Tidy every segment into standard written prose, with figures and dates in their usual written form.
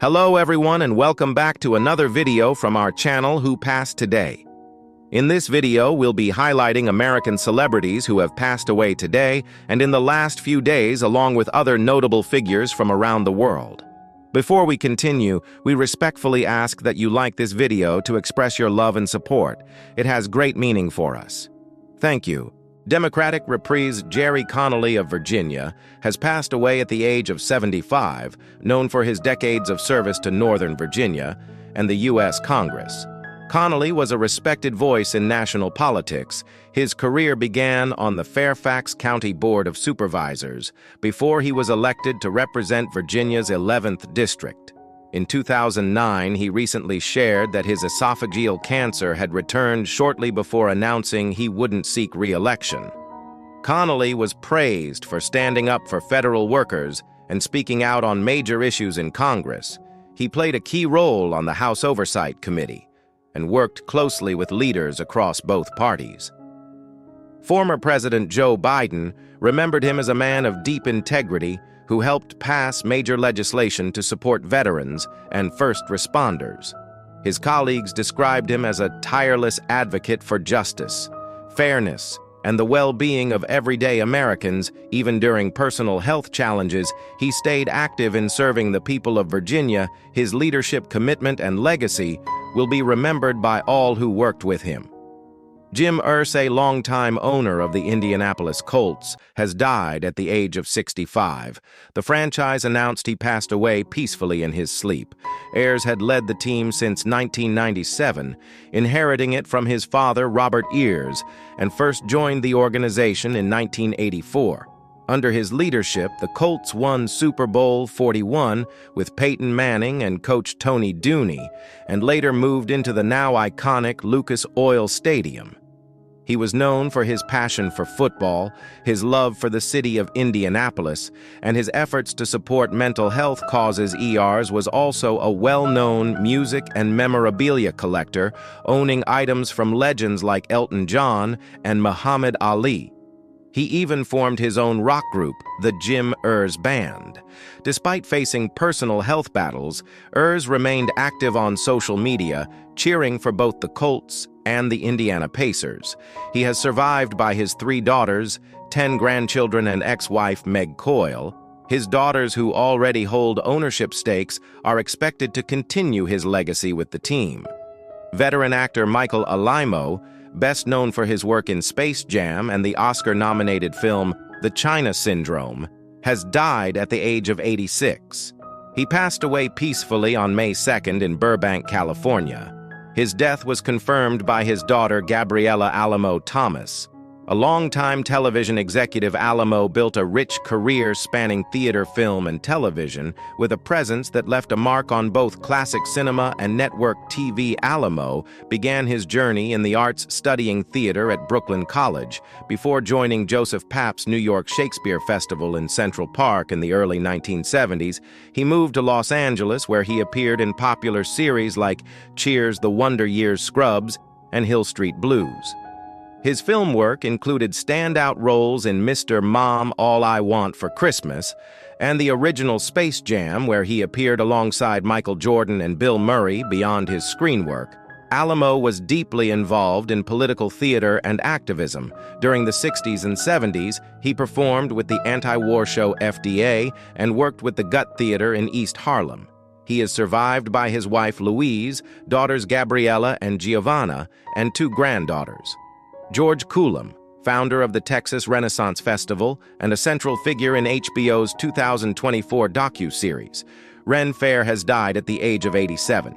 Hello everyone and welcome back to another video from our channel Who Passed Today. In this video, we'll be highlighting American celebrities who have passed away today and in the last few days, along with other notable figures from around the world. Before we continue, we respectfully ask that you like this video to express your love and support. It has great meaning for us. Thank you. Democratic reprise Gerry Connolly of Virginia has passed away at the age of 75, known for his decades of service to Northern Virginia and the U.S. Congress. Connolly was a respected voice in national politics. His career began on the Fairfax County Board of Supervisors before he was elected to represent Virginia's 11th District. In 2009, he recently shared that his esophageal cancer had returned shortly before announcing he wouldn't seek re-election. Connolly was praised for standing up for federal workers and speaking out on major issues in Congress. He played a key role on the House Oversight Committee and worked closely with leaders across both parties. Former President Joe Biden remembered him as a man of deep integrity who helped pass major legislation to support veterans and first responders. His colleagues described him as a tireless advocate for justice, fairness, and the well-being of everyday Americans. Even during personal health challenges, he stayed active in serving the people of Virginia. His leadership, commitment, and legacy will be remembered by all who worked with him. Jim Irsay, longtime owner of the Indianapolis Colts, has died at the age of 65. The franchise announced he passed away peacefully in his sleep. Ayers had led the team since 1997, inheriting it from his father, Robert Ayers, and first joined the organization in 1984. Under his leadership, the Colts won Super Bowl 41 with Peyton Manning and coach Tony Dungy, and later moved into the now iconic Lucas Oil Stadium. He was known for his passion for football, his love for the city of Indianapolis, and his efforts to support mental health causes. Ayers was also a well-known music and memorabilia collector, owning items from legends like Elton John and Muhammad Ali. He even formed his own rock group, the Jim Irsay Band. Despite facing personal health battles, Irsay remained active on social media, cheering for both the Colts and the Indiana Pacers. He has survived by his 3 daughters, 10 grandchildren, and ex-wife Meg Coyle. His daughters, who already hold ownership stakes, are expected to continue his legacy with the team. Veteran actor Michael Alaimo, best known for his work in Space Jam and the Oscar-nominated film The China Syndrome, has died at the age of 86. He passed away peacefully on May 2nd in Burbank, California. His death was confirmed by his daughter, Gabriella Alaimo Thomas. A longtime television executive, Alaimo built a rich career spanning theater, film, and television, with a presence that left a mark on both classic cinema and network TV. Alaimo began his journey in the arts studying theater at Brooklyn College before joining Joseph Papp's New York Shakespeare Festival in Central Park in the early 1970s. He moved to Los Angeles, where he appeared in popular series like Cheers, The Wonder Years, Scrubs, and Hill Street Blues. His film work included standout roles in Mr. Mom, All I Want for Christmas, and the original Space Jam, where he appeared alongside Michael Jordan and Bill Murray. Beyond his screen work, Alaimo was deeply involved in political theater and activism. During the 60s and 70s, he performed with the anti-war show FDA and worked with the Gut Theater in East Harlem. He is survived by his wife Louise, daughters Gabriella and Giovanna, and 2 granddaughters. George Coulam, founder of the Texas Renaissance Festival and a central figure in HBO's 2024 docu-series, Ren Fair, has died at the age of 87.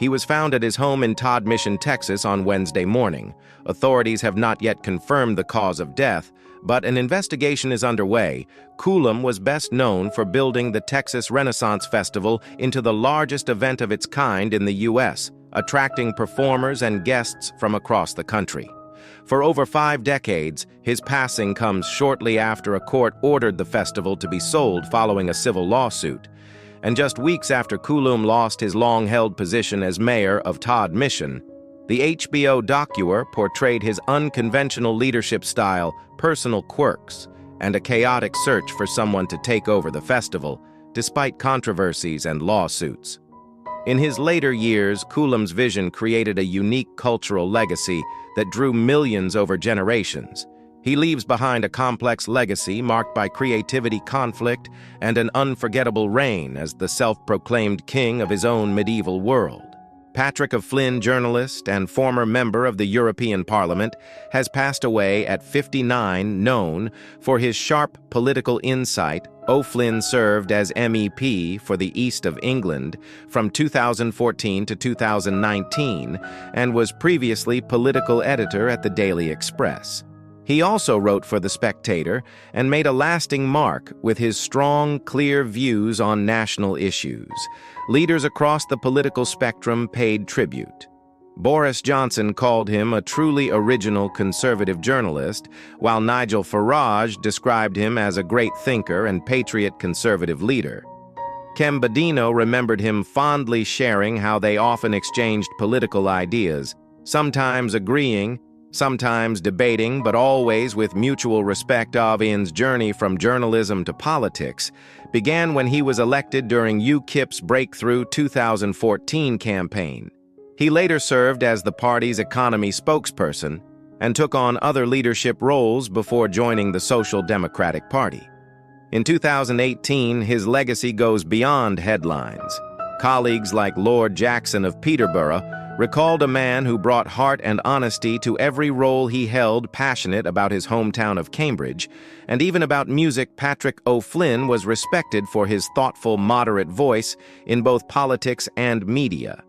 He was found at his home in Todd Mission, Texas on Wednesday morning. Authorities have not yet confirmed the cause of death, but an investigation is underway. Coulam was best known for building the Texas Renaissance Festival into the largest event of its kind in the U.S., attracting performers and guests from across the country. For over 5 decades, his passing comes shortly after a court ordered the festival to be sold following a civil lawsuit. And just weeks after Coulam lost his long-held position as mayor of Todd Mission, the HBO documentary portrayed his unconventional leadership style, personal quirks, and a chaotic search for someone to take over the festival, despite controversies and lawsuits. In his later years, Coulam's vision created a unique cultural legacy that drew millions over generations. He leaves behind a complex legacy marked by creativity, conflict, and an unforgettable reign as the self-proclaimed king of his own medieval world. Patrick of Flynn, journalist and former member of the European Parliament, has passed away at 59, known for his sharp political insight. O'Flynn served as MEP for the East of England from 2014 to 2019 and was previously political editor at the Daily Express. He also wrote for The Spectator and made a lasting mark with his strong, clear views on national issues. Leaders across the political spectrum paid tribute. Boris Johnson called him a truly original conservative journalist, while Nigel Farage described him as a great thinker and patriot conservative leader. Kem Badino remembered him fondly, sharing how they often exchanged political ideas, sometimes agreeing, sometimes debating, but always with mutual respect. Ian's journey from journalism to politics began when he was elected during UKIP's breakthrough 2014 campaign. He later served as the party's economy spokesperson and took on other leadership roles before joining the Social Democratic Party. In 2018, his legacy goes beyond headlines. Colleagues like Lord Jackson of Peterborough recalled a man who brought heart and honesty to every role he held, passionate about his hometown of Cambridge, and even about music. Patrick O'Flynn was respected for his thoughtful, moderate voice in both politics and media.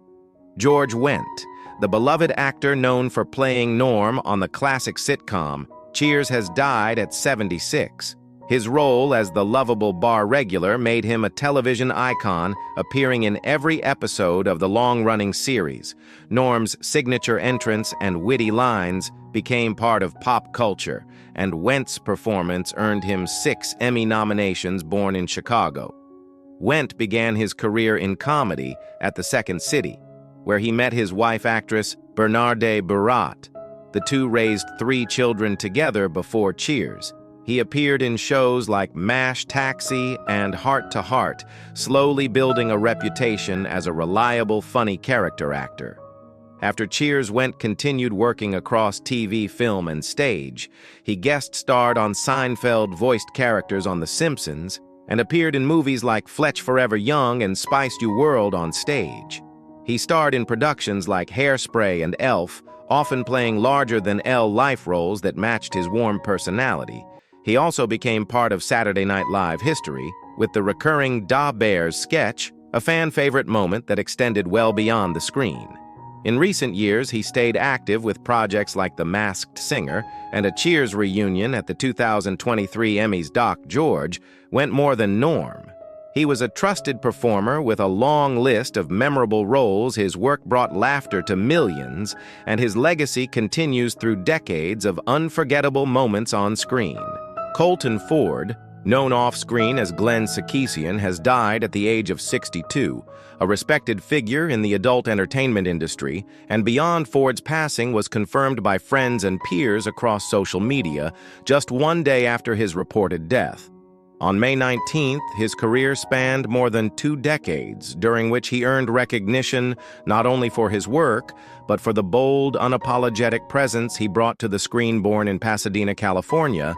George Wendt, the beloved actor known for playing Norm on the classic sitcom Cheers, has died at 76. His role as the lovable bar regular made him a television icon, appearing in every episode of the long-running series. Norm's signature entrance and witty lines became part of pop culture, and Wendt's performance earned him 6 Emmy nominations. Born in Chicago, Wendt began his career in comedy at the Second City, where he met his wife, actress Bernarde Barat. The two raised 3 children together before Cheers. He appeared in shows like MASH, Taxi, and Heart to Heart, slowly building a reputation as a reliable, funny character actor. After Cheers, Wendt continued working across TV, film, and stage. He guest-starred on Seinfeld, voiced characters on The Simpsons, and appeared in movies like Fletch Forever Young and Spice You World on stage. He starred in productions like Hairspray and Elf, often playing larger-than-life life roles that matched his warm personality. He also became part of Saturday Night Live history with the recurring Da Bears sketch, a fan-favorite moment that extended well beyond the screen. In recent years, he stayed active with projects like The Masked Singer and a Cheers reunion at the 2023 Emmys. Doc George went more than Norm. He was a trusted performer with a long list of memorable roles. His work brought laughter to millions, and his legacy continues through decades of unforgettable moments on screen. Colton Ford, known off-screen as Glenn Sarkeesian, has died at the age of 62, a respected figure in the adult entertainment industry, and beyond Ford's passing was confirmed by friends and peers across social media just one day after his reported death. On May 19th, his career spanned more than 2 decades, during which he earned recognition not only for his work, but for the bold, unapologetic presence he brought to the screen. Born in Pasadena, California,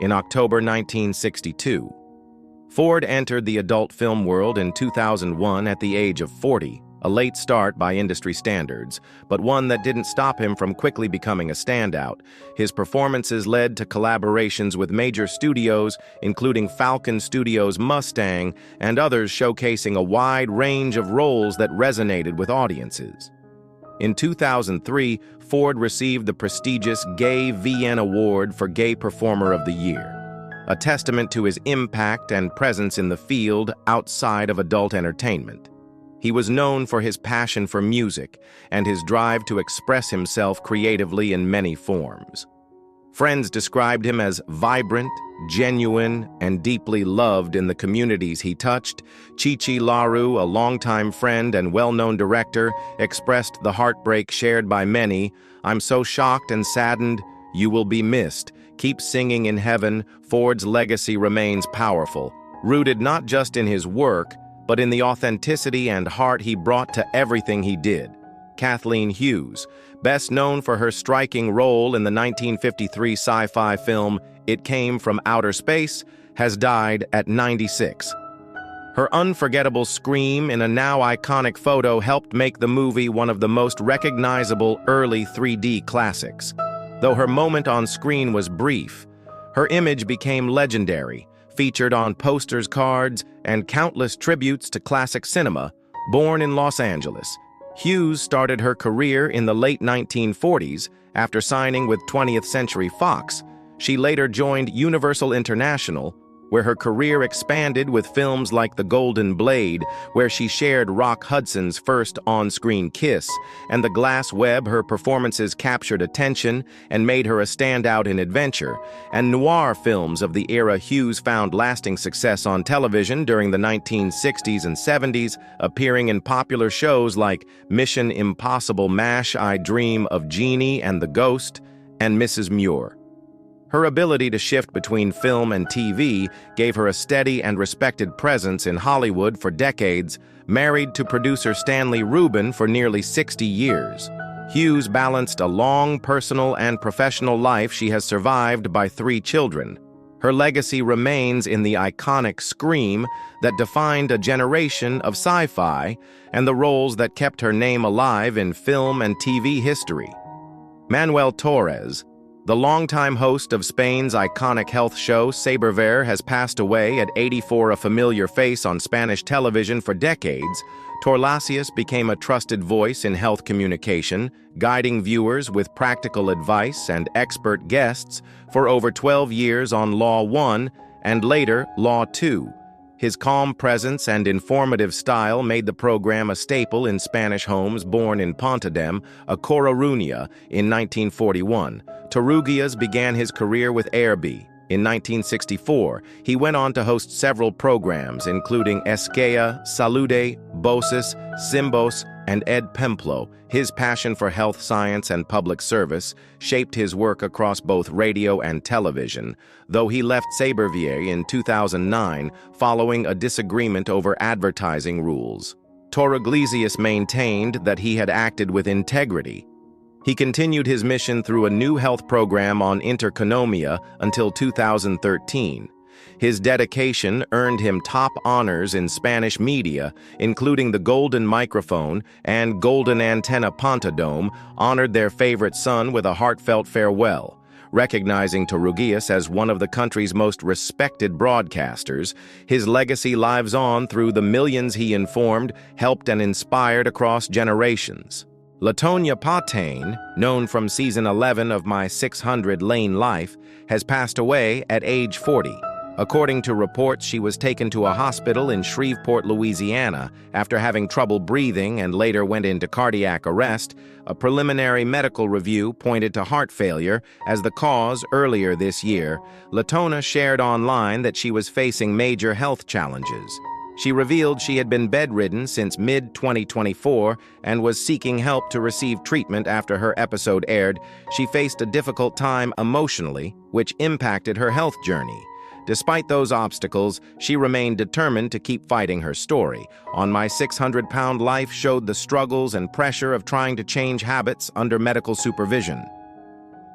in October 1962. Ford entered the adult film world in 2001 at the age of 40, a late start by industry standards, but one that didn't stop him from quickly becoming a standout. His performances led to collaborations with major studios, including Falcon Studios' Mustang, and others, showcasing a wide range of roles that resonated with audiences. In 2003, Ford received the prestigious Gay VN Award for Gay Performer of the Year, a testament to his impact and presence in the field outside of adult entertainment. He was known for his passion for music and his drive to express himself creatively in many forms. Friends described him as vibrant, genuine, and deeply loved in the communities he touched. Chichi Laru, a longtime friend and well-known director, expressed the heartbreak shared by many. "I'm so shocked and saddened. You will be missed. Keep singing in heaven." Ford's legacy remains powerful, rooted not just in his work, but in the authenticity and heart he brought to everything he did. Kathleen Hughes, best known for her striking role in the 1953 sci-fi film It Came from Outer Space, has died at 96. Her unforgettable scream in a now iconic photo helped make the movie one of the most recognizable early 3D classics. Though her moment on screen was brief, her image became legendary, featured on posters, cards, and countless tributes to classic cinema. Born in Los Angeles, Hughes started her career in the late 1940s after signing with 20th Century Fox. She later joined Universal International, where her career expanded with films like The Golden Blade, where she shared Rock Hudson's first on-screen kiss, and The Glass Web. Her performances captured attention and made her a standout in adventure, and noir films of the era. Hughes found lasting success on television during the 1960s and 70s, appearing in popular shows like Mission Impossible, MASH, I Dream of Jeannie and the Ghost, and Mrs. Muir. Her ability to shift between film and TV gave her a steady and respected presence in Hollywood for decades, married to producer Stanley Rubin for nearly 60 years. Hughes balanced a long personal and professional life. She has survived by 3 children. Her legacy remains in the iconic scream that defined a generation of sci-fi and the roles that kept her name alive in film and TV history. Manuel Torres, the longtime host of Spain's iconic health show Saberver, has passed away at 84. A familiar face on Spanish television for decades, Torlasius became a trusted voice in health communication, guiding viewers with practical advice and expert guests for over 12 years on Law 1 and later Law 2. His calm presence and informative style made the program a staple in Spanish homes. Born in Pontedem, A Coruña, in 1941, Torrugias began his career with Airby. In 1964, he went on to host several programs, including Esquella, Salude, Voces, Simbos, and Ed Pemplo. His passion for health science and public service shaped his work across both radio and television, though he left Sabervier in 2009 following a disagreement over advertising rules. Torrugias maintained that he had acted with integrity. He continued his mission through a new health program on Intereconomía until 2013. His dedication earned him top honors in Spanish media, including the Golden Microphone and Golden Antenna. Pontedom honored their favorite son with a heartfelt farewell, recognizing Torrugias as one of the country's most respected broadcasters. His legacy lives on through the millions he informed, helped, and inspired across generations. Latonia Patain, known from season 11 of My 600 Lane Life, has passed away at age 40. According to reports, she was taken to a hospital in Shreveport, Louisiana, after having trouble breathing and later went into cardiac arrest. A preliminary medical review pointed to heart failure as the cause earlier this year. Latona shared online that she was facing major health challenges. She revealed she had been bedridden since mid-2024 and was seeking help to receive treatment after her episode aired. She faced a difficult time emotionally, which impacted her health journey. Despite those obstacles, she remained determined to keep fighting her story. On My 600-Pound Life showed the struggles and pressure of trying to change habits under medical supervision.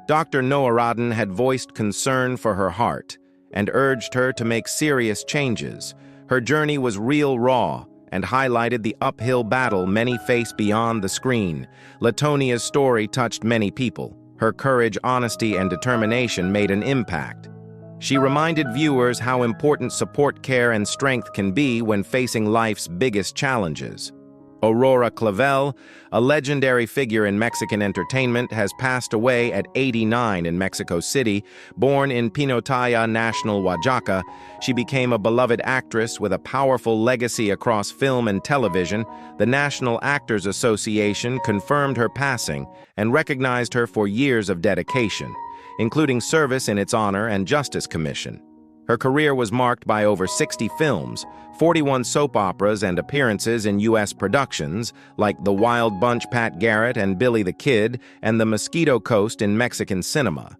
Dr. Noaradin had voiced concern for her heart and urged her to make serious changes. Her journey was real raw and highlighted the uphill battle many face beyond the screen. Latonia's story touched many people. Her courage, honesty, and determination made an impact. She reminded viewers how important support, care, and strength can be when facing life's biggest challenges. Aurora Clavel, a legendary figure in Mexican entertainment, has passed away at 89 in Mexico City. Born in Pinotaya National, Oaxaca, she became a beloved actress with a powerful legacy across film and television. The National Actors Association confirmed her passing and recognized her for years of dedication, including service in its Honor and Justice Commission. Her career was marked by over 60 films, 41 soap operas, and appearances in U.S. productions like The Wild Bunch, Pat Garrett and Billy the Kid, and The Mosquito Coast in Mexican cinema.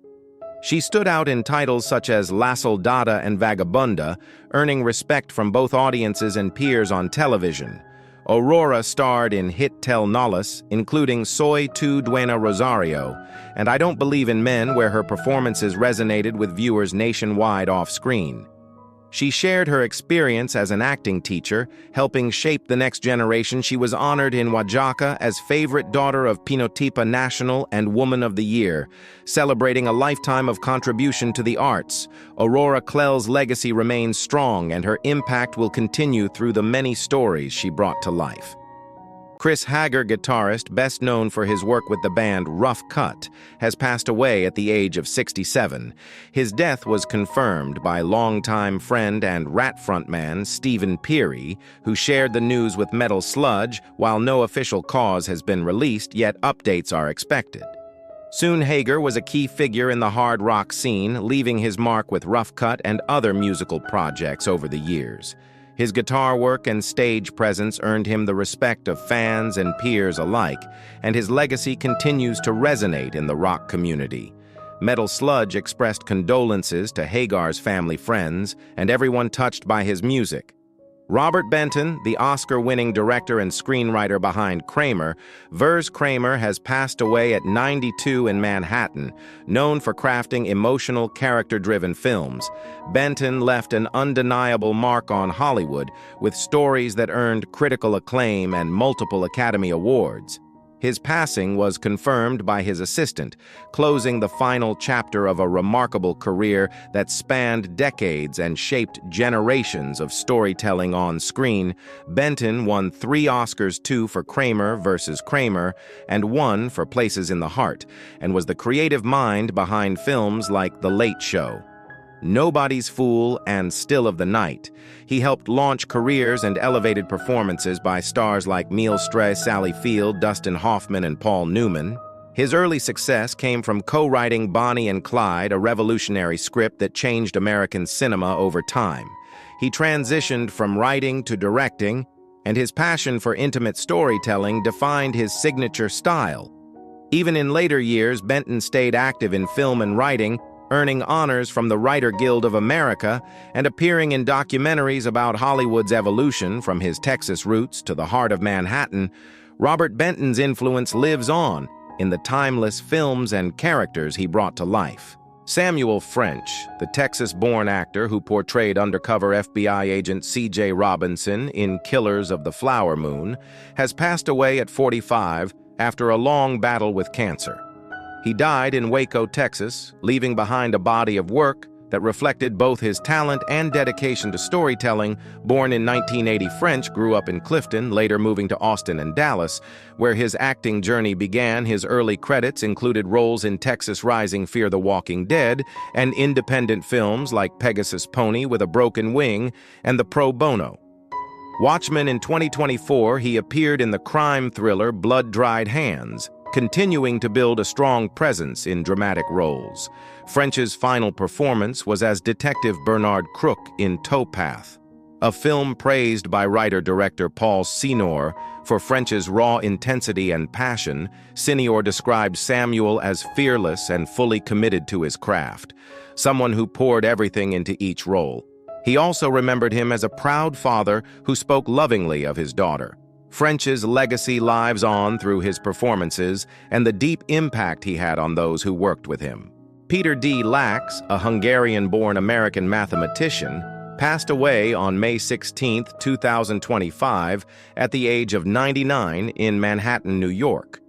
She stood out in titles such as La Soldada and Vagabunda, earning respect from both audiences and peers on television. Aurora starred in hit telenovelas, including Soy Tu Duena Rosario, and I Don't Believe in Men, where her performances resonated with viewers nationwide off-screen. She shared her experience as an acting teacher, helping shape the next generation. She was honored in Oaxaca as Favorite Daughter of Pinotipa National and Woman of the Year, celebrating a lifetime of contribution to the arts. Aurora Clell's legacy remains strong, and her impact will continue through the many stories she brought to life. Chris Hager, guitarist, best known for his work with the band Rough Cut, has passed away at the age of 67. His death was confirmed by longtime friend and Rat frontman Stephen Peary, who shared the news with Metal Sludge. While no official cause has been released, yet updates are expected. Soon Hager was a key figure in the hard rock scene, leaving his mark with Rough Cut and other musical projects over the years. His guitar work and stage presence earned him the respect of fans and peers alike, and his legacy continues to resonate in the rock community. Metal Sludge expressed condolences to Hagar's family, friends, and everyone touched by his music. Robert Benton, the Oscar-winning director and screenwriter behind Kramer, Vers Kramer, has passed away at 92 in Manhattan, known for crafting emotional, character-driven films. Benton left an undeniable mark on Hollywood, with stories that earned critical acclaim and multiple Academy Awards. His passing was confirmed by his assistant, closing the final chapter of a remarkable career that spanned decades and shaped generations of storytelling on screen. Benton won 3 Oscars, 2 for Kramer vs. Kramer, and 1 for Places in the Heart, and was the creative mind behind films like The Late Show, Nobody's Fool, and Still of the Night. He helped launch careers and elevated performances by stars like Meryl Streep, Sally Field, Dustin Hoffman, and Paul Newman. His early success came from co-writing Bonnie and Clyde, a revolutionary script that changed American cinema over time. He transitioned from writing to directing, and his passion for intimate storytelling defined his signature style. Even in later years, Benton stayed active in film and writing, earning honors from the Writer Guild of America and appearing in documentaries about Hollywood's evolution from his Texas roots to the heart of Manhattan. Robert Benton's influence lives on in the timeless films and characters he brought to life. Samuel French, the Texas-born actor who portrayed undercover FBI agent C.J. Robinson in Killers of the Flower Moon, has passed away at 45 after a long battle with cancer. He died in Waco, Texas, leaving behind a body of work that reflected both his talent and dedication to storytelling. Born in 1980, French grew up in Clifton, later moving to Austin and Dallas, where his acting journey began. His early credits included roles in Texas Rising, Fear the Walking Dead, and independent films like Pegasus Pony with a Broken Wing and The Pro Bono. Watchmen. In 2024, he appeared in the crime thriller Blood-Dried Hands, continuing to build a strong presence in dramatic roles. French's final performance was as Detective Bernard Crook in Towpath, a film praised by writer-director Paul Senior for French's raw intensity and passion. Senior described Samuel as fearless and fully committed to his craft, someone who poured everything into each role. He also remembered him as a proud father who spoke lovingly of his daughter. French's legacy lives on through his performances and the deep impact he had on those who worked with him. Peter D. Lax, a Hungarian-born American mathematician, passed away on May 16, 2025, at the age of 99 in Manhattan, New York.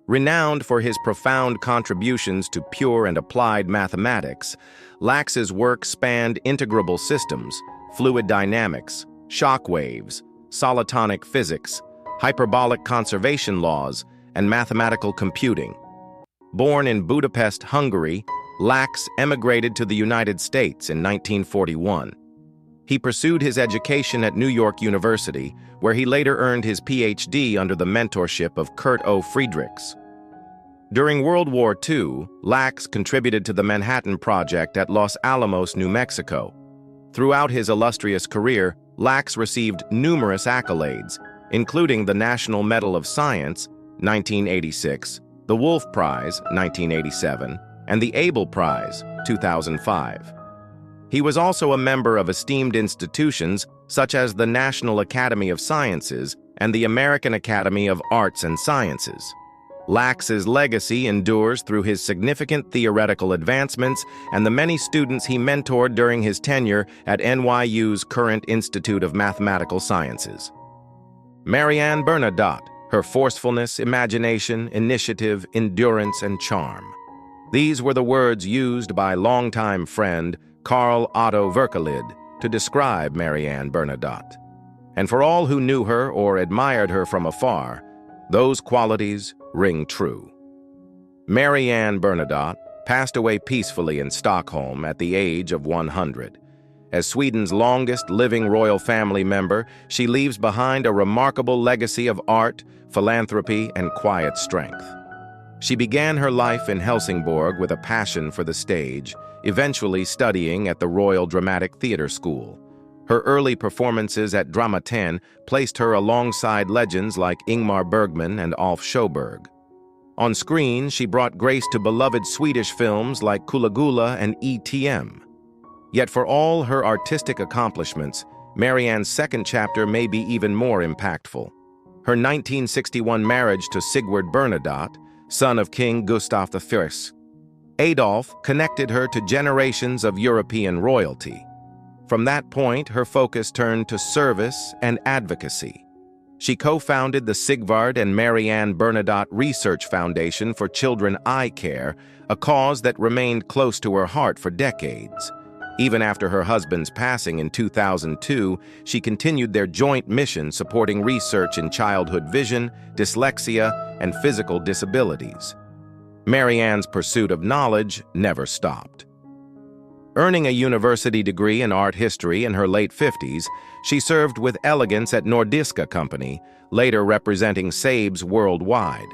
Renowned for his profound contributions to pure and applied mathematics, Lax's work spanned integrable systems, fluid dynamics, shock waves, solitonic physics, hyperbolic conservation laws, and mathematical computing. Born in Budapest, Hungary, Lax emigrated to the United States in 1941. He pursued his education at New York University, where he later earned his PhD under the mentorship of Kurt O. Friedrichs. During World War II, Lax contributed to the Manhattan Project at Los Alamos, New Mexico. Throughout his illustrious career, Lax received numerous accolades, including the National Medal of Science, 1986, the Wolf Prize, 1987, and the Abel Prize, 2005. He was also a member of esteemed institutions such as the National Academy of Sciences and the American Academy of Arts and Sciences. Lax's legacy endures through his significant theoretical advancements and the many students he mentored during his tenure at NYU's current Institute of Mathematical Sciences. Marianne Bernadotte, her forcefulness, imagination, initiative, endurance, and charm. These were the words used by longtime friend Carl Otto Verkelid to describe Marianne Bernadotte. And for all who knew her or admired her from afar, those qualities ring true. Marianne Bernadotte passed away peacefully in Stockholm at the age of 100. As Sweden's longest living royal family member, she leaves behind a remarkable legacy of art, philanthropy, and quiet strength. She began her life in Helsingborg with a passion for the stage, eventually studying at the Royal Dramatic Theatre School. Her early performances at Dramaten placed her alongside legends like Ingmar Bergman and Alf Sjöberg. On screen, she brought grace to beloved Swedish films like Kulagula and ETM. Yet for all her artistic accomplishments, Marianne's second chapter may be even more impactful. Her 1961 marriage to Sigurd Bernadotte, son of King Gustav I. Adolf connected her to generations of European royalty. From that point, her focus turned to service and advocacy. She co-founded the Sigvard and Marianne Bernadotte Research Foundation for Children Eye Care, a cause that remained close to her heart for decades. Even after her husband's passing in 2002, she continued their joint mission supporting research in childhood vision, dyslexia, and physical disabilities. Marianne's pursuit of knowledge never stopped. Earning a university degree in art history in her late 50s, she served with elegance at Nordiska Company, later representing Saab's worldwide.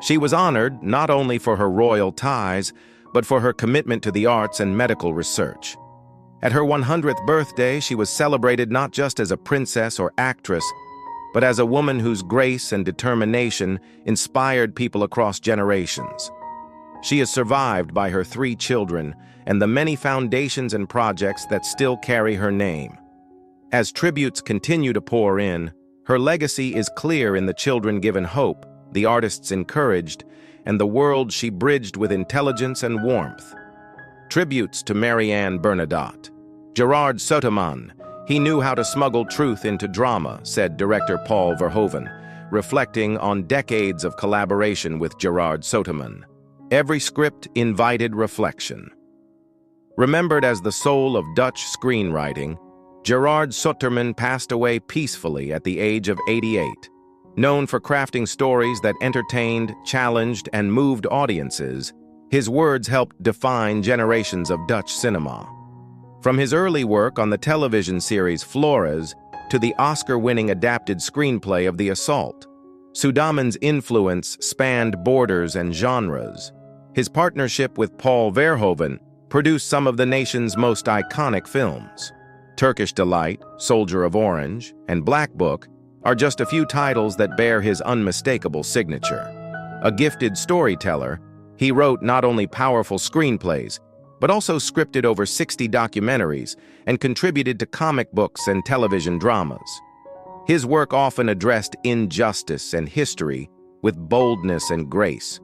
She was honored not only for her royal ties, but for her commitment to the arts and medical research. At her 100th birthday, she was celebrated not just as a princess or actress, but as a woman whose grace and determination inspired people across generations. She is survived by her 3 children and the many foundations and projects that still carry her name. As tributes continue to pour in, her legacy is clear in the children given hope, the artists encouraged, and the world she bridged with intelligence and warmth. Tributes to Marianne Bernadotte. Gerard Soteman, he knew how to smuggle truth into drama, said director Paul Verhoeven, reflecting on decades of collaboration with Gerard Soteman. Every script invited reflection. Remembered as the soul of Dutch screenwriting, Gerard Soteman passed away peacefully at the age of 88. Known for crafting stories that entertained, challenged, and moved audiences, his words helped define generations of Dutch cinema. From his early work on the television series Flores to the Oscar-winning adapted screenplay of The Assault, Soteman's influence spanned borders and genres. His partnership with Paul Verhoeven produced some of the nation's most iconic films. Turkish Delight, Soldier of Orange, and Black Book are just a few titles that bear his unmistakable signature. A gifted storyteller, he wrote not only powerful screenplays, but also scripted over 60 documentaries and contributed to comic books and television dramas. His work often addressed injustice and history with boldness and grace.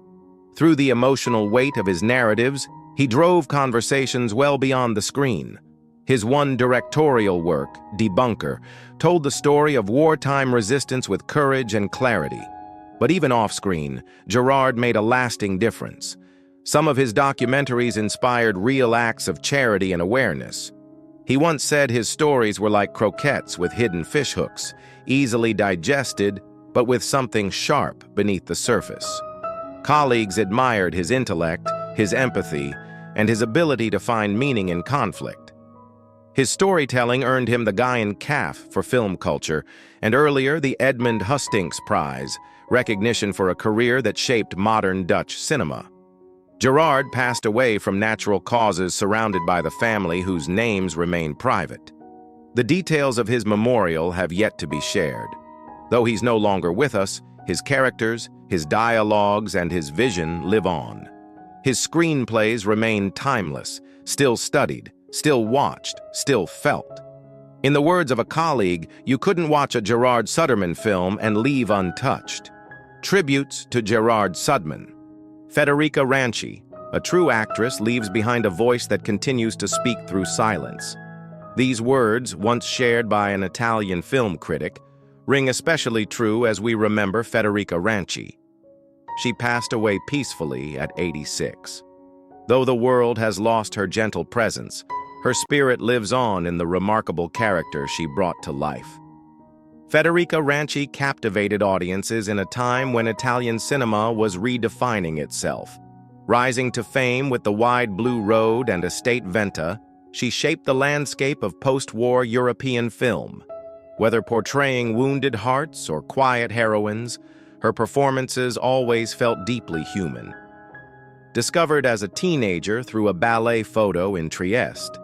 Through the emotional weight of his narratives, he drove conversations well beyond the screen. His one directorial work, Debunker, told the story of wartime resistance with courage and clarity. But even off-screen, Gerard made a lasting difference. Some of his documentaries inspired real acts of charity and awareness. He once said his stories were like croquettes with hidden fishhooks, easily digested, but with something sharp beneath the surface. Colleagues admired his intellect, his empathy, and his ability to find meaning in conflict. His storytelling earned him the Guyan Calf for film culture, and earlier the Edmund Hustings Prize, recognition for a career that shaped modern Dutch cinema. Gerard passed away from natural causes surrounded by the family whose names remain private. The details of his memorial have yet to be shared. Though he's no longer with us, his characters, his dialogues, and his vision live on. His screenplays remain timeless, still studied, still watched, still felt. In the words of a colleague, you couldn't watch a Gerard Suderman film and leave untouched. Tributes to Gerard Suderman. Federica Ranchi, a true actress, leaves behind a voice that continues to speak through silence. These words, once shared by an Italian film critic, ring especially true as we remember Federica Ranchi. She passed away peacefully at 86. Though the world has lost her gentle presence, her spirit lives on in the remarkable character she brought to life. Federica Ranchi captivated audiences in a time when Italian cinema was redefining itself. Rising to fame with The Wide Blue Road and Estate Venta, she shaped the landscape of post-war European film. Whether portraying wounded hearts or quiet heroines, her performances always felt deeply human. Discovered as a teenager through a ballet photo in Trieste,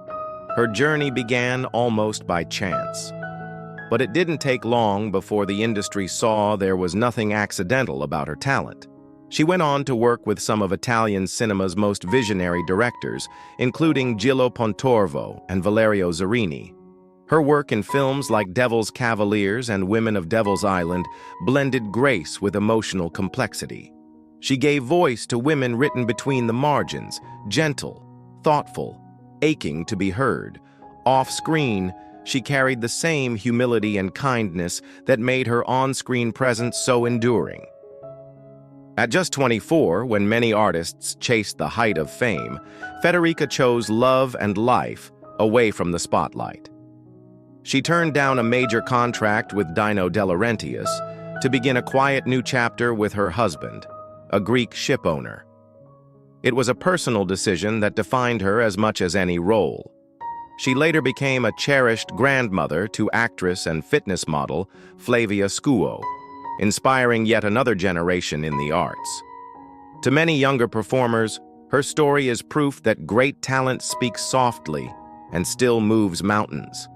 her journey began almost by chance. But it didn't take long before the industry saw there was nothing accidental about her talent. She went on to work with some of Italian cinema's most visionary directors, including Gillo Pontorvo and Valerio Zerini. Her work in films like Devil's Cavaliers and Women of Devil's Island blended grace with emotional complexity. She gave voice to women written between the margins, gentle, thoughtful, aching to be heard. Off-screen, she carried the same humility and kindness that made her on-screen presence so enduring. At just 24, when many artists chased the height of fame, Federica chose love and life away from the spotlight. She turned down a major contract with Dino De Laurentiis to begin a quiet new chapter with her husband, a Greek ship owner. It was a personal decision that defined her as much as any role. She later became a cherished grandmother to actress and fitness model Flavia Scuo, inspiring yet another generation in the arts. To many younger performers, her story is proof that great talent speaks softly and still moves mountains.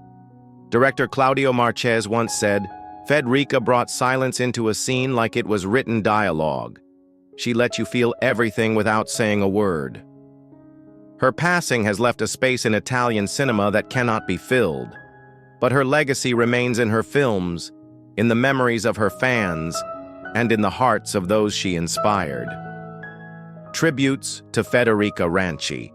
Director Claudio Marchese once said, "Federica brought silence into a scene like it was written dialogue. She let you feel everything without saying a word." Her passing has left a space in Italian cinema that cannot be filled, but her legacy remains in her films, in the memories of her fans, and in the hearts of those she inspired. Tributes to Federica Ranchi.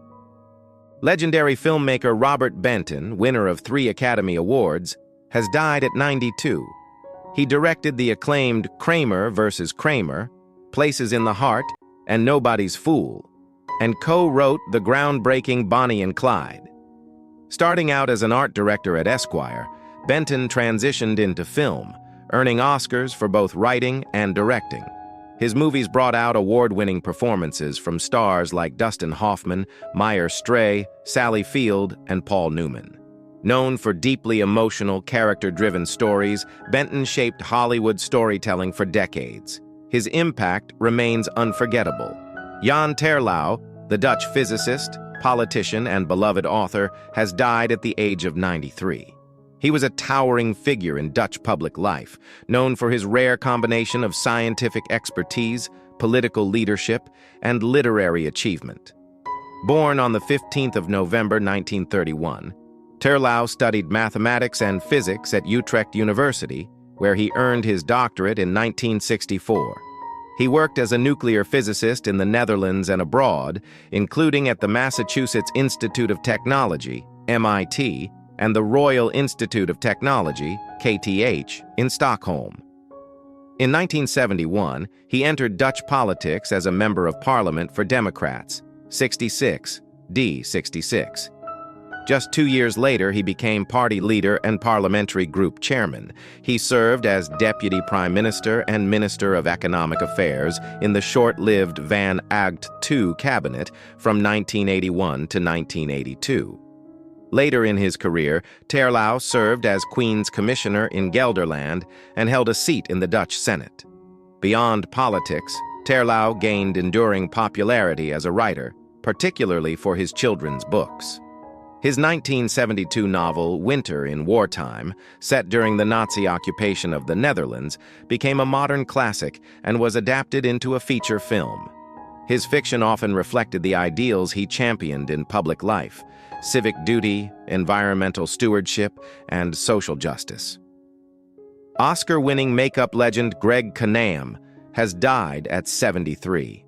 Legendary filmmaker Robert Benton, winner of 3 Academy Awards, has died at 92. He directed the acclaimed Kramer vs. Kramer, Places in the Heart, and Nobody's Fool, and co-wrote the groundbreaking Bonnie and Clyde. Starting out as an art director at Esquire, Benton transitioned into film, earning Oscars for both writing and directing. His movies brought out award-winning performances from stars like Dustin Hoffman, Meyer Stray, Sally Field, and Paul Newman. Known for deeply emotional, character-driven stories, Benton shaped Hollywood storytelling for decades. His impact remains unforgettable. Jan Terlouw, the Dutch physicist, politician, and beloved author, has died at the age of 93. He was a towering figure in Dutch public life, known for his rare combination of scientific expertise, political leadership, and literary achievement. Born on the 15th of November 1931, Terlouw studied mathematics and physics at Utrecht University, where he earned his doctorate in 1964. He worked as a nuclear physicist in the Netherlands and abroad, including at the Massachusetts Institute of Technology, MIT, and the Royal Institute of Technology, KTH, in Stockholm. In 1971, he entered Dutch politics as a member of parliament for Democrats, 66, D66. Just 2 years later, he became party leader and parliamentary group chairman. He served as Deputy Prime Minister and Minister of Economic Affairs in the short-lived Van Agt II cabinet from 1981 to 1982. Later in his career, Terlouw served as Queen's Commissioner in Gelderland and held a seat in the Dutch Senate. Beyond politics, Terlouw gained enduring popularity as a writer, particularly for his children's books. His 1972 novel, Winter in Wartime, set during the Nazi occupation of the Netherlands, became a modern classic and was adapted into a feature film. His fiction often reflected the ideals he championed in public life: civic duty, environmental stewardship, and social justice. Oscar-winning makeup legend Gerry Connolly has died at 73.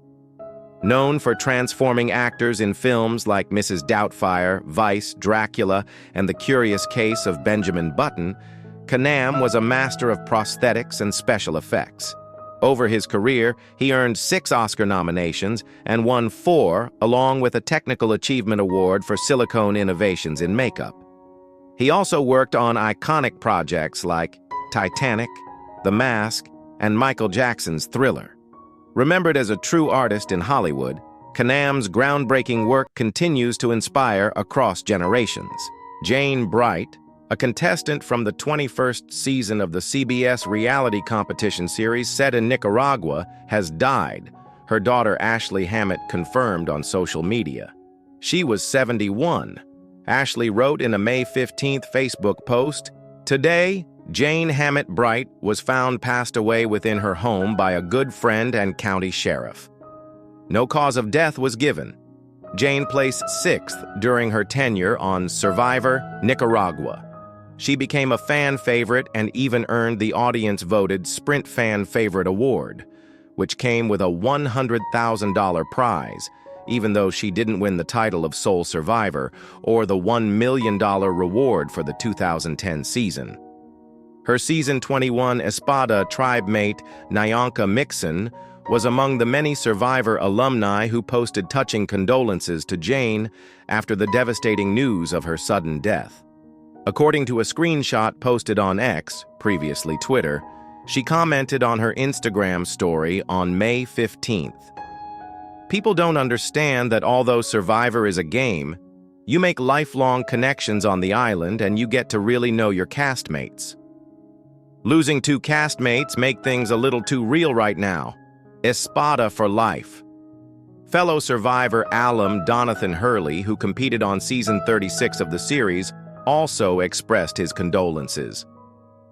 Known for transforming actors in films like Mrs. Doubtfire, Vice, Dracula, and The Curious Case of Benjamin Button, Coulam was a master of prosthetics and special effects. Over his career, he earned 6 Oscar nominations and won 4, along with a Technical Achievement Award for silicone innovations in makeup. He also worked on iconic projects like Titanic, The Mask, and Michael Jackson's Thriller. Remembered as a true artist in Hollywood, Coulam's groundbreaking work continues to inspire across generations. Jane Bright, a contestant from the 21st season of the CBS reality competition series set in Nicaragua, has died, her daughter Ashley Hammett confirmed on social media. She was 71. Ashley wrote in a May 15th Facebook post, "Today, Jane Hammett Bright was found passed away within her home by a good friend and county sheriff. No cause of death was given. Jane placed 6th during her tenure on Survivor Nicaragua. She became a fan favorite and even earned the audience-voted Sprint Fan Favorite Award, which came with a $100,000 prize, even though she didn't win the title of sole survivor or the $1 million reward for the 2010 season. Her season 21 Espada tribe mate, Nyanka Mixon, was among the many Survivor alumni who posted touching condolences to Jane after the devastating news of her sudden death. According to a screenshot posted on X, previously Twitter, she commented on her Instagram story on May 15th. "People don't understand that although Survivor is a game, you make lifelong connections on the island and you get to really know your castmates. Losing 2 castmates make things a little too real right now. Espada for life." Fellow Survivor alum Donathan Hurley, who competed on season 36 of the series, also expressed his condolences.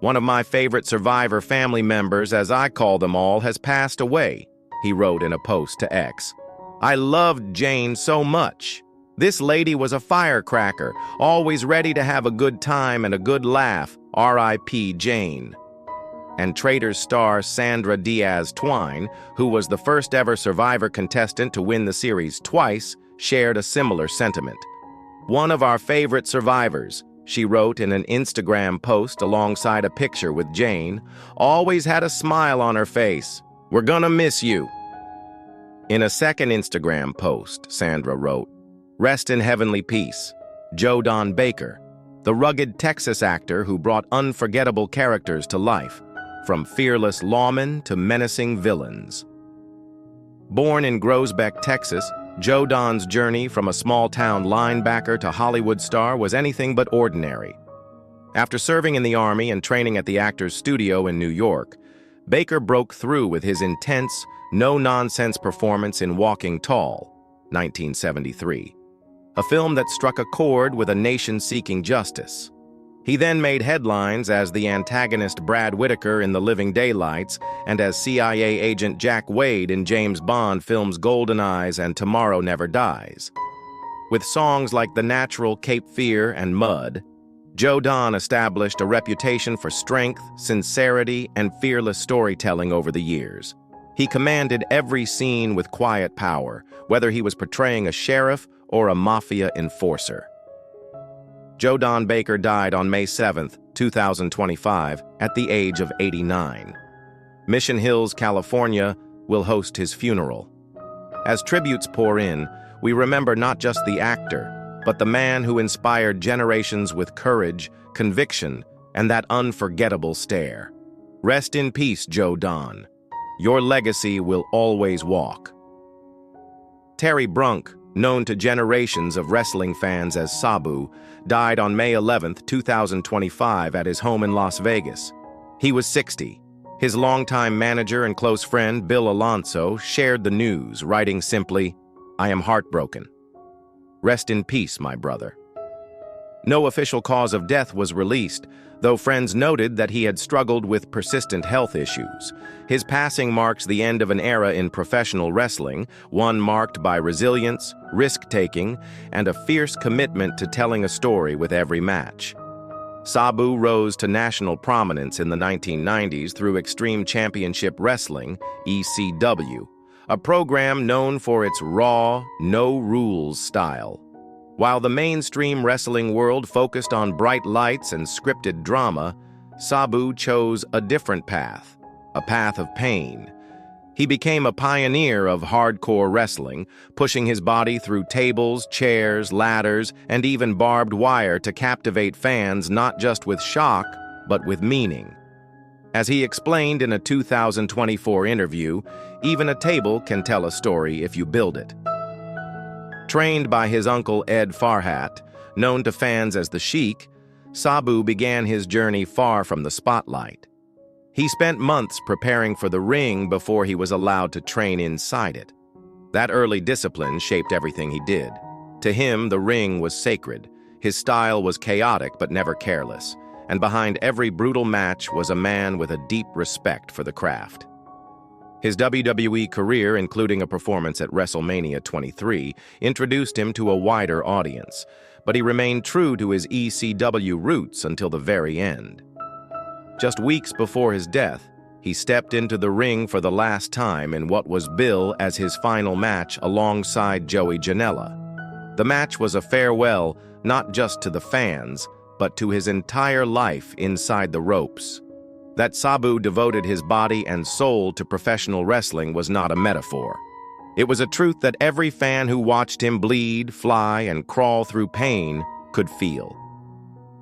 "One of my favorite Survivor family members, as I call them all, has passed away," he wrote in a post to X. "I loved Jane so much. This lady was a firecracker, always ready to have a good time and a good laugh. R.I.P. Jane." And Traitors star Sandra Diaz Twine, who was the first ever Survivor contestant to win the series twice, shared a similar sentiment. "One of our favorite survivors," she wrote in an Instagram post alongside a picture with Jane, "always had a smile on her face. We're gonna miss you." In a second Instagram post, Sandra wrote, "Rest in heavenly peace, Joe Don Baker, the rugged Texas actor who brought unforgettable characters to life, from fearless lawmen to menacing villains." Born in Groesbeck, Texas, Joe Don's journey from a small-town linebacker to Hollywood star was anything but ordinary. After serving in the Army and training at the Actors Studio in New York, Baker broke through with his intense, no-nonsense performance in Walking Tall, 1973, a film that struck a chord with a nation seeking justice. He then made headlines as the antagonist Brad Whitaker in The Living Daylights and as CIA agent Jack Wade in James Bond films Golden Eyes and Tomorrow Never Dies. With songs like The Natural, Cape Fear, and Mud, Joe Don established a reputation for strength, sincerity, and fearless storytelling over the years. He commanded every scene with quiet power, whether he was portraying a sheriff or a mafia enforcer. Joe Don Baker died on May 7, 2025, at the age of 89. Mission Hills, California, will host his funeral. As tributes pour in, we remember not just the actor, but the man who inspired generations with courage, conviction, and that unforgettable stare. Rest in peace, Joe Don. Your legacy will always walk. Terry Brunk, known to generations of wrestling fans as Sabu, died on May 11, 2025 at his home in Las Vegas. He was 60. His longtime manager and close friend, Bill Alonso, shared the news, writing simply, "I am heartbroken. Rest in peace, my brother." No official cause of death was released, though friends noted that he had struggled with persistent health issues. His passing marks the end of an era in professional wrestling, one marked by resilience, risk-taking, and a fierce commitment to telling a story with every match. Sabu rose to national prominence in the 1990s through Extreme Championship Wrestling, ECW, a program known for its raw, no-rules style. While the mainstream wrestling world focused on bright lights and scripted drama, Sabu chose a different path, a path of pain. He became a pioneer of hardcore wrestling, pushing his body through tables, chairs, ladders, and even barbed wire to captivate fans not just with shock, but with meaning. As he explained in a 2024 interview, even a table can tell a story if you build it. Trained by his uncle Ed Farhat, known to fans as the Sheik, Sabu began his journey far from the spotlight. He spent months preparing for the ring before he was allowed to train inside it. That early discipline shaped everything he did. To him, the ring was sacred. His style was chaotic but never careless, and behind every brutal match was a man with a deep respect for the craft. His WWE career, including a performance at WrestleMania 23, introduced him to a wider audience, but he remained true to his ECW roots until the very end. Just weeks before his death, he stepped into the ring for the last time in what was billed as his final match alongside Joey Janela. The match was a farewell not just to the fans, but to his entire life inside the ropes. That Sabu devoted his body and soul to professional wrestling was not a metaphor. It was a truth that every fan who watched him bleed, fly, and crawl through pain could feel.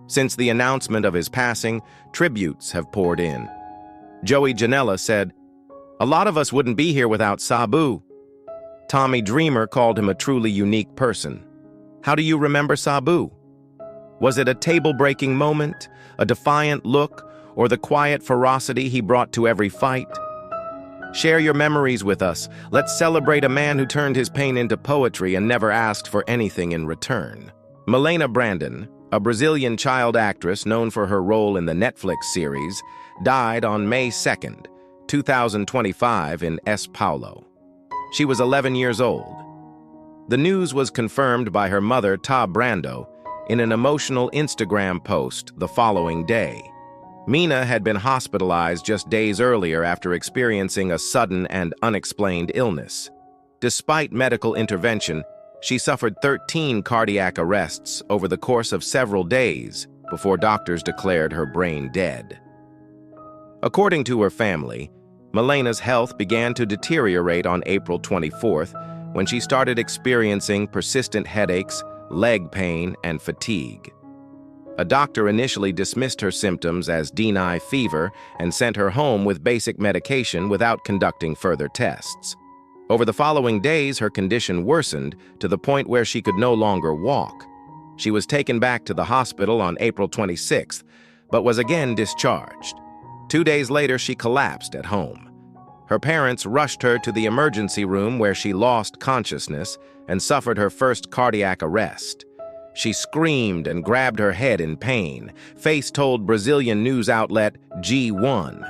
Since the announcement of his passing, tributes have poured in. Joey Janela said, "A lot of us wouldn't be here without Sabu." Tommy Dreamer called him a truly unique person. How do you remember Sabu? Was it a table-breaking moment, a defiant look, or the quiet ferocity he brought to every fight? Share your memories with us. Let's celebrate a man who turned his pain into poetry and never asked for anything in return. Milena Brandon, a Brazilian child actress known for her role in the Netflix series, died on May 2nd, 2025 in São Paulo. She was 11 years old. The news was confirmed by her mother, Ta Brando, in an emotional Instagram post the following day. Mina had been hospitalized just days earlier after experiencing a sudden and unexplained illness. Despite medical intervention, she suffered 13 cardiac arrests over the course of several days before doctors declared her brain dead. According to her family, Milena's health began to deteriorate on April 24th when she started experiencing persistent headaches, leg pain, and fatigue. A doctor initially dismissed her symptoms as dengue fever and sent her home with basic medication without conducting further tests. Over the following days, her condition worsened to the point where she could no longer walk. She was taken back to the hospital on April 26th, but was again discharged. 2 days later, she collapsed at home. Her parents rushed her to the emergency room where she lost consciousness and suffered her first cardiac arrest. She screamed and grabbed her head in pain, Face told Brazilian news outlet G1.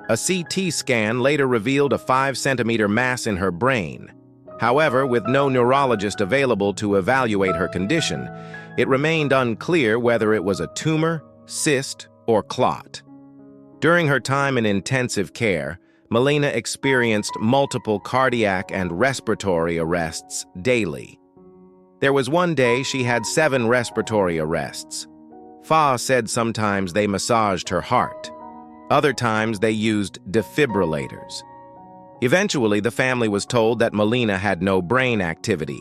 A CT scan later revealed a 5-centimeter mass in her brain. However, with no neurologist available to evaluate her condition, it remained unclear whether it was a tumor, cyst, or clot. During her time in intensive care, Milena experienced multiple cardiac and respiratory arrests daily. There was one day she had 7 respiratory arrests. Fa said sometimes they massaged her heart. Other times they used defibrillators. Eventually, the family was told that Milena had no brain activity.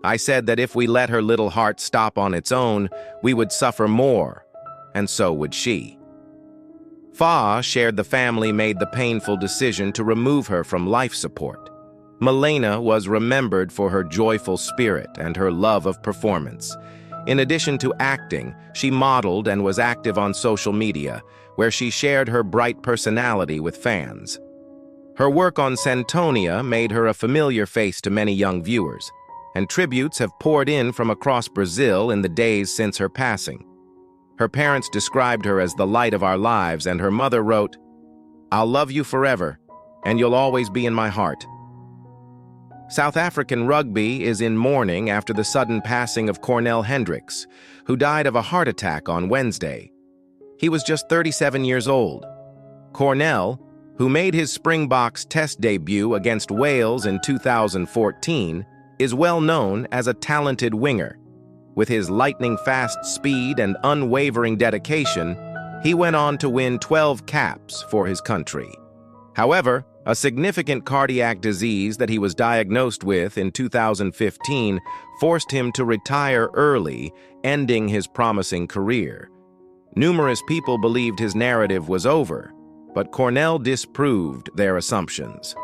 I said that if we let her little heart stop on its own, we would suffer more, and so would she. Fa shared the family made the painful decision to remove her from life support. Milena was remembered for her joyful spirit and her love of performance. In addition to acting, she modeled and was active on social media, where she shared her bright personality with fans. Her work on Centonia made her a familiar face to many young viewers. and tributes have poured in from across Brazil in the days since her passing. Her parents described her as the light of our lives, and her mother wrote, "I'll love you forever, and you'll always be in my heart." South African rugby is in mourning after the sudden passing of Cornell Hendricks, who died of a heart attack on Wednesday. He was just 37 years old. Cornell, who made his Springboks Test debut against Wales in 2014, is well known as a talented winger. With his lightning-fast speed and unwavering dedication, he went on to win 12 caps for his country. However, a significant cardiac disease that he was diagnosed with in 2015 forced him to retire early, ending his promising career. Numerous people believed his narrative was over, but Cornell disproved their assumptions.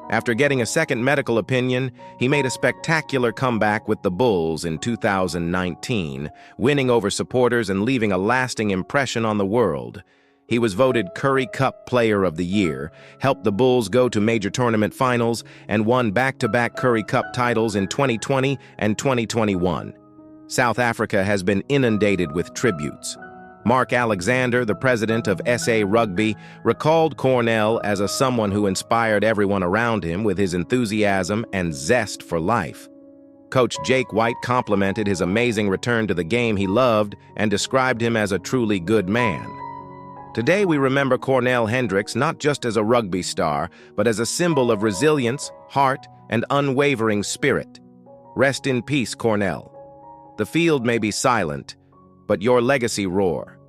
After getting a second medical opinion, he made a spectacular comeback with the Bulls in 2019, winning over supporters and leaving a lasting impression on the world. He was voted Curry Cup Player of the Year, helped the Bulls go to major tournament finals, and won back-to-back Curry Cup titles in 2020 and 2021. South Africa has been inundated with tributes. Mark Alexander, the president of SA Rugby, recalled Cornell as someone who inspired everyone around him with his enthusiasm and zest for life. Coach Jake White complimented his amazing return to the game he loved and described him as a truly good man. Today we remember Cornell Hendricks not just as a rugby star, but as a symbol of resilience, heart, and unwavering spirit. Rest in peace, Cornell. The field may be silent, but your legacy roar.